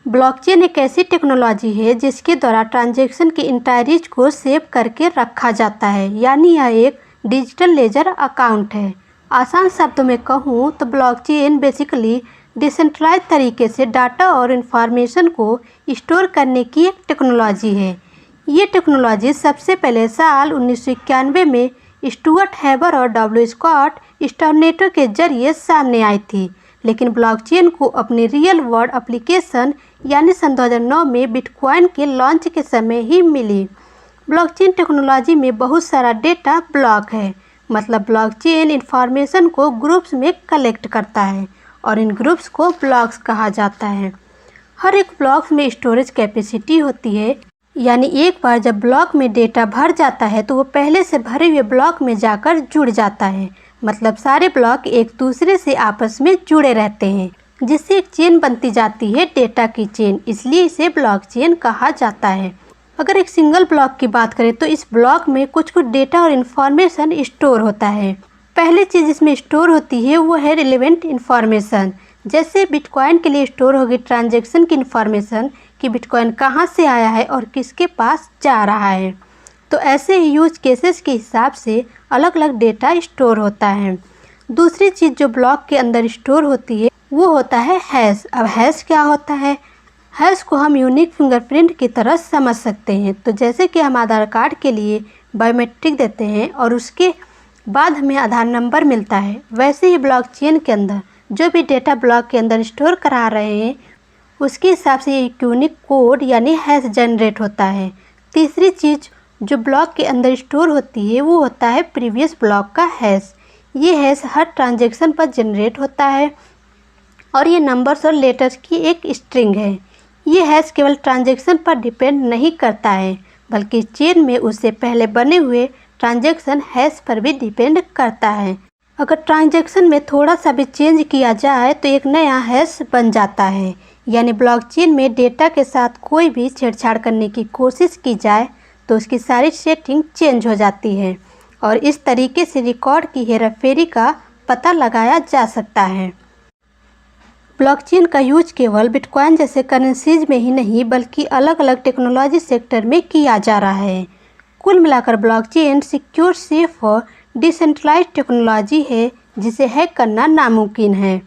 Blockchain एक ऐसी technology है जिसके द्वारा ट्रांजैक्शन की इंटायरिटी को सेव करके रखा जाता है, यानी यह एक डिजिटल लेजर अकाउंट है। आसान शब्दों में कहूँ तो ब्लॉकचेन बेसिकली डिसेंट्रलाइज तरीके से डाटा और इन्फॉर्मेशन को स्टोर करने की एक टेक्नोलॉजी है। ये टेक्नोलॉजी सबसे पहले साल 1991 में स्टुअर्ट हैबर और डब्ल्यू स्कॉट स्टर्नेटो के जरिए सामने आई थी, लेकिन ब्लॉकचेन को अपने रियल वर्ल्ड एप्लीकेशन यानी सन 2009 में बिटकॉइन के लॉन्च के समय ही मिली। ब्लॉकचेन टेक्नोलॉजी में बहुत सारा डेटा ब्लॉक है, मतलब ब्लॉकचेन इंफॉर्मेशन को ग्रुप्स में कलेक्ट करता है और इन ग्रुप्स को ब्लॉक्स कहा जाता है। हर एक ब्लॉक में स्टोरेज कैपेसिटी होती है, यानी एक बार जब ब्लॉक में डेटा भर जाता है तो वो पहले से भरे हुए ब्लॉक में जाकर जुड़ जाता है, मतलब सारे ब्लॉक एक दूसरे से आपस में जुड़े रहते हैं, जिससे एक चेन बनती जाती है, डेटा की चेन, इसलिए इसे ब्लॉकचेन कहा जाता है। अगर एक सिंगल ब्लॉक की बात करें तो इस ब्लॉक में कुछ डेटा और इन्फॉर्मेशन स्टोर होता है। पहली चीज़ इसमें स्टोर होती है वो है रिलेवेंट इन्फॉर्मेशन। जैसे बिटकॉइन के लिए स्टोर होगी ट्रांजैक्शन की इन्फॉर्मेशन कि बिटकॉइन कहाँ से आया है और किसके पास जा रहा है, तो ऐसे ही यूज केसेस के हिसाब से अलग अलग डेटा स्टोर होता है। दूसरी चीज़ जो ब्लॉक के अंदर स्टोर होती है वो होता है हैश। अब हैश क्या होता है? हैश को हम यूनिक फिंगरप्रिंट की तरह समझ सकते हैं। तो जैसे कि हम आधार कार्ड के लिए बायोमेट्रिक देते हैं और उसके बाद हमें आधार नंबर मिलता है, वैसे ही ब्लॉकचेन के अंदर जो भी डेटा ब्लॉक के अंदर स्टोर करा रहे हैं उसके हिसाब से एक यूनिक कोड यानी हैश जनरेट होता है। तीसरी चीज़ जो ब्लॉक के अंदर स्टोर होती है वो होता है प्रीवियस ब्लॉक का हैश। ये हैश हर ट्रांजैक्शन पर जनरेट होता है और ये नंबर्स और लेटर्स की एक स्ट्रिंग है। ये हैश केवल ट्रांजैक्शन पर डिपेंड नहीं करता है, बल्कि चेन में उससे पहले बने हुए ट्रांजैक्शन हैश पर भी डिपेंड करता है। अगर ट्रांजैक्शन में थोड़ा सा भी चेंज किया जाए तो एक नया हैश बन जाता है, यानी ब्लॉकचेन में डेटा के साथ कोई भी छेड़छाड़ करने की कोशिश की जाए तो उसकी सारी सेटिंग चेंज हो जाती है और इस तरीके से रिकॉर्ड की हेराफेरी का पता लगाया जा सकता है। ब्लॉकचेन का यूज केवल बिटकॉइन जैसे करेंसीज में ही नहीं बल्कि अलग अलग टेक्नोलॉजी सेक्टर में किया जा रहा है। कुल मिलाकर ब्लॉकचेन सिक्योर, सेफ और डिसेंट्रलाइज्ड टेक्नोलॉजी है जिसे हैक करना नामुमकिन है।